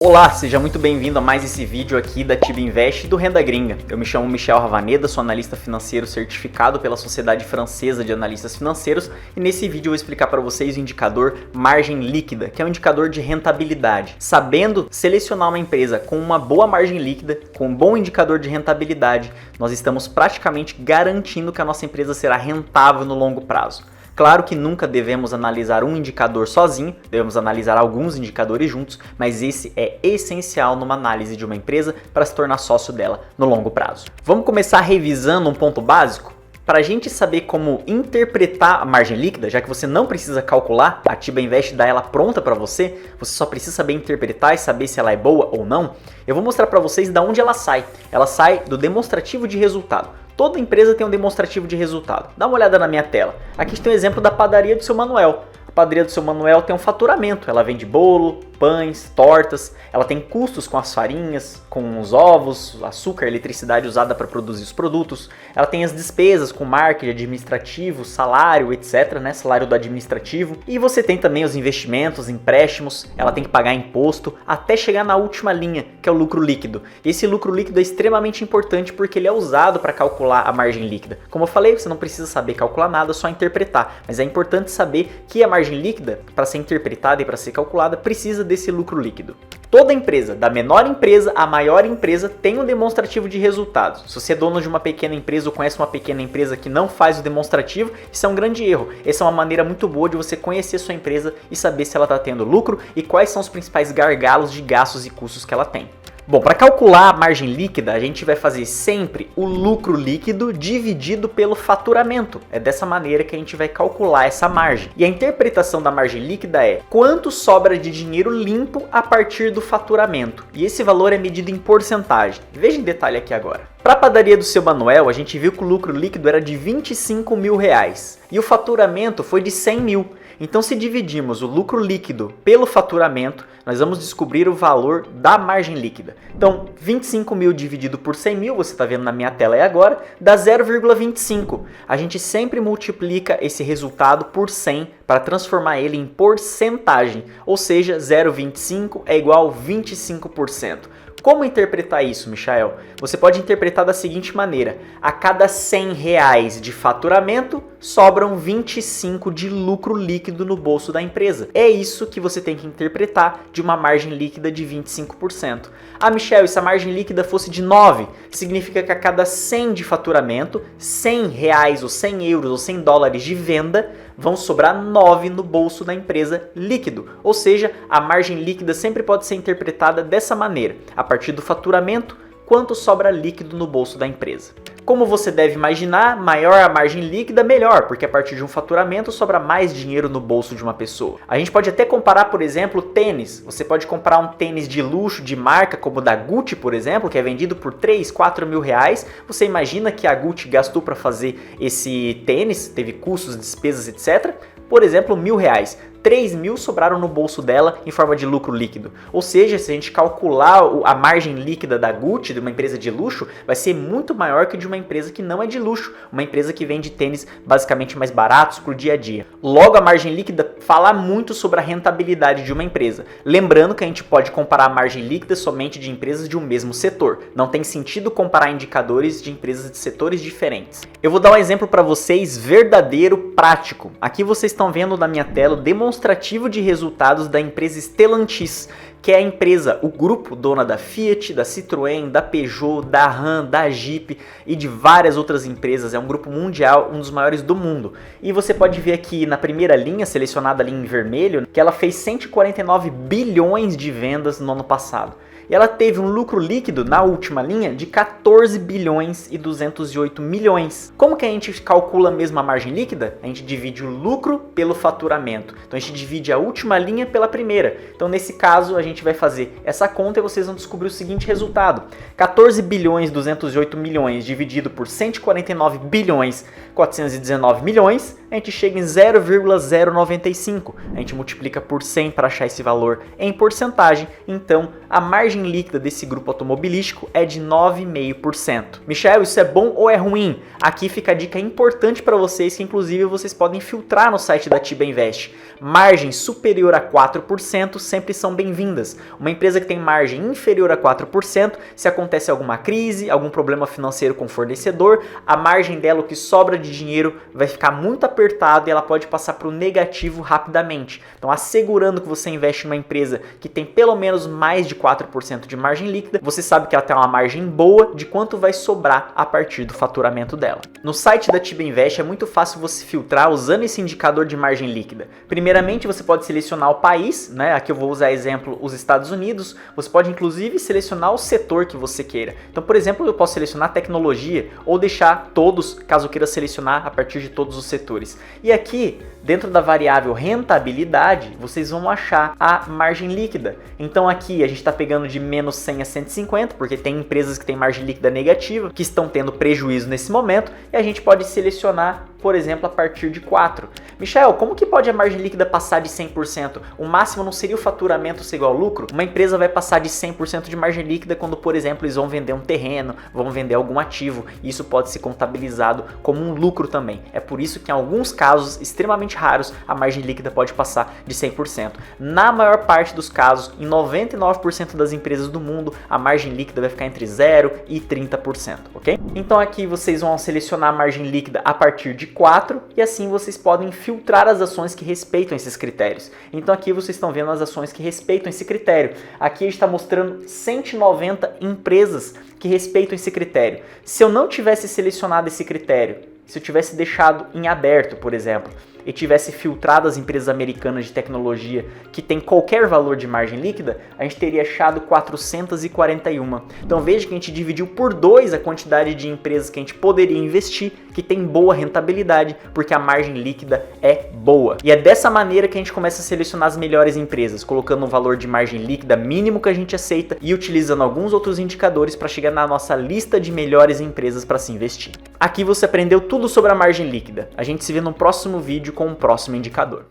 Olá, seja muito bem-vindo a mais esse vídeo aqui da Tiba Invest do Renda Gringa. Eu me chamo Michel Ravaneda, sou analista financeiro certificado pela Sociedade Francesa de Analistas Financeiros e nesse vídeo eu vou explicar para vocês o indicador margem líquida, que é um indicador de rentabilidade. Sabendo selecionar uma empresa com uma boa margem líquida, com um bom indicador de rentabilidade, nós estamos praticamente garantindo que a nossa empresa será rentável no longo prazo. Claro que nunca devemos analisar um indicador sozinho, devemos analisar alguns indicadores juntos, mas esse é essencial numa análise de uma empresa para se tornar sócio dela no longo prazo. Vamos começar revisando um ponto básico? Para a gente saber como interpretar a margem líquida, já que você não precisa calcular, a Tiba Invest dá ela pronta para você, você só precisa saber interpretar e saber se ela é boa ou não, eu vou mostrar para vocês de onde ela sai. Ela sai do demonstrativo de resultado. Toda empresa tem um demonstrativo de resultado. Dá uma olhada na minha tela. Aqui tem um exemplo da padaria do seu Manuel. A padaria do seu Manuel tem um faturamento. Ela vende bolo, pães, tortas. Ela tem custos com as farinhas, com os ovos, açúcar, eletricidade usada para produzir os produtos. Ela tem as despesas com marketing, administrativo, salário, etc, né? Salário do administrativo. E você tem também os investimentos, empréstimos. Ela tem que pagar imposto até chegar na última linha, que é o lucro líquido. Esse lucro líquido é extremamente importante porque ele é usado para calcular a margem líquida. Como eu falei, você não precisa saber calcular nada, só interpretar. Mas é importante saber que a margem líquida, para ser interpretada e para ser calculada, precisa desse lucro líquido. Toda empresa, da menor empresa à maior empresa, tem um demonstrativo de resultados. Se você é dono de uma pequena empresa ou conhece uma pequena empresa que não faz o demonstrativo, isso é um grande erro. Essa é uma maneira muito boa de você conhecer sua empresa e saber se ela está tendo lucro e quais são os principais gargalos de gastos e custos que ela tem. Bom, para calcular a margem líquida, a gente vai fazer sempre o lucro líquido dividido pelo faturamento. É dessa maneira que a gente vai calcular essa margem. E a interpretação da margem líquida é quanto sobra de dinheiro limpo a partir do faturamento. E esse valor é medido em porcentagem. Veja em detalhe aqui agora. Para a padaria do seu Manuel, a gente viu que o lucro líquido era de R$25 mil e o faturamento foi de 100 mil. Então, se dividirmos o lucro líquido pelo faturamento, nós vamos descobrir o valor da margem líquida. Então, 25 mil dividido por 100 mil, você está vendo na minha tela aí agora, dá 0,25. A gente sempre multiplica esse resultado por 100 para transformar ele em porcentagem, ou seja, 0,25 é igual a 25%. Como interpretar isso, Michael? Você pode interpretar da seguinte maneira: a cada R$100 de faturamento, sobram 25 de lucro líquido no bolso da empresa. É isso que você tem que interpretar de uma margem líquida de 25%. Ah, Michel, e se a margem líquida fosse de 9? Significa que a cada 100 de faturamento, R$100 ou 100 euros ou 100 dólares de venda, vão sobrar 9 no bolso da empresa líquido. Ou seja, a margem líquida sempre pode ser interpretada dessa maneira: a partir do faturamento, quanto sobra líquido no bolso da empresa. Como você deve imaginar, maior a margem líquida, melhor, porque a partir de um faturamento sobra mais dinheiro no bolso de uma pessoa. A gente pode até comparar, por exemplo, tênis. Você pode comprar um tênis de luxo, de marca, como o da Gucci, por exemplo, que é vendido por 3, 4 mil reais. Você imagina que a Gucci gastou para fazer esse tênis, teve custos, despesas, etc. Por exemplo, R$1.000. 3 mil sobraram no bolso dela em forma de lucro líquido. Ou seja, se a gente calcular a margem líquida da Gucci, de uma empresa de luxo, vai ser muito maior que de uma empresa que não é de luxo, uma empresa que vende tênis basicamente mais baratos para o dia a dia. Logo, a margem líquida fala muito sobre a rentabilidade de uma empresa. Lembrando que a gente pode comparar a margem líquida somente de empresas de um mesmo setor. Não tem sentido comparar indicadores de empresas de setores diferentes. Eu vou dar um exemplo para vocês verdadeiro, prático. Aqui vocês estão vendo na minha tela o demonstrativo de resultados da empresa Stellantis, que é a empresa, o grupo dona da Fiat, da Citroën, da Peugeot, da Ram, da Jeep e de várias outras empresas. É um grupo mundial, um dos maiores do mundo. E você pode ver aqui na primeira linha, selecionada ali em vermelho, que ela fez 149 bilhões de vendas no ano passado. E ela teve um lucro líquido na última linha de 14 bilhões e 208 milhões. Como que a gente calcula mesmo a margem líquida? A gente divide o lucro pelo faturamento. Então a gente divide a última linha pela primeira. Então nesse caso a gente vai fazer essa conta e vocês vão descobrir o seguinte resultado: 14 bilhões e 208 milhões dividido por 149 bilhões 419 milhões a gente chega em 0,095. A gente multiplica por 100 para achar esse valor em porcentagem, então a margem líquida desse grupo automobilístico é de 9,5%. Michel, isso é bom ou é ruim? Aqui fica a dica importante para vocês que inclusive vocês podem filtrar no site da Tiba Invest. Margens superior a 4% sempre são bem-vindas. Uma empresa que tem margem inferior a 4%, se acontece alguma crise, algum problema financeiro com o fornecedor, a margem dela, o que sobra de dinheiro, vai ficar muito apertado e ela pode passar para o negativo rapidamente. Então, assegurando que você investe numa empresa que tem pelo menos mais de 4% de margem líquida, você sabe que ela tem uma margem boa de quanto vai sobrar a partir do faturamento dela. No site da Tiba Invest é muito fácil você filtrar usando esse indicador de margem líquida. Primeiramente, você pode selecionar o país, né? Aqui eu vou usar exemplo os Estados Unidos. Você pode inclusive selecionar o setor que você queira. Então, por exemplo, eu posso selecionar tecnologia ou deixar todos, caso eu queira selecionar a partir de todos os setores. E aqui, dentro da variável rentabilidade, vocês vão achar a margem líquida. Então aqui a gente está pegando de menos 100 a 150, porque tem empresas que têm margem líquida negativa, que estão tendo prejuízo nesse momento, e a gente pode selecionar, por exemplo, a partir de 4. Michel, como que pode a margem líquida passar de 100%? O máximo não seria o faturamento ser igual ao lucro? Uma empresa vai passar de 100% de margem líquida quando, por exemplo, eles vão vender um terreno, vão vender algum ativo, e isso pode ser contabilizado como um lucro também. É por isso que em alguns casos extremamente raros, a margem líquida pode passar de 100%. Na maior parte dos casos, em 99% das empresas do mundo, a margem líquida vai ficar entre 0 e 30%, ok? Então aqui vocês vão selecionar a margem líquida a partir de 4 e assim vocês podem filtrar as ações que respeitam esses critérios. Então aqui vocês estão vendo as ações que respeitam esse critério. Aqui a gente está mostrando 190 empresas que respeitam esse critério. Se eu não tivesse selecionado esse critério, se eu tivesse deixado em aberto, por exemplo, e tivesse filtrado as empresas americanas de tecnologia que tem qualquer valor de margem líquida, a gente teria achado 441. Então veja que a gente dividiu por 2 a quantidade de empresas que a gente poderia investir, que tem boa rentabilidade, porque a margem líquida é boa. E é dessa maneira que a gente começa a selecionar as melhores empresas, colocando um valor de margem líquida mínimo que a gente aceita e utilizando alguns outros indicadores para chegar na nossa lista de melhores empresas para se investir. Aqui você aprendeu tudo sobre a margem líquida. A gente se vê no próximo vídeo com o próximo indicador.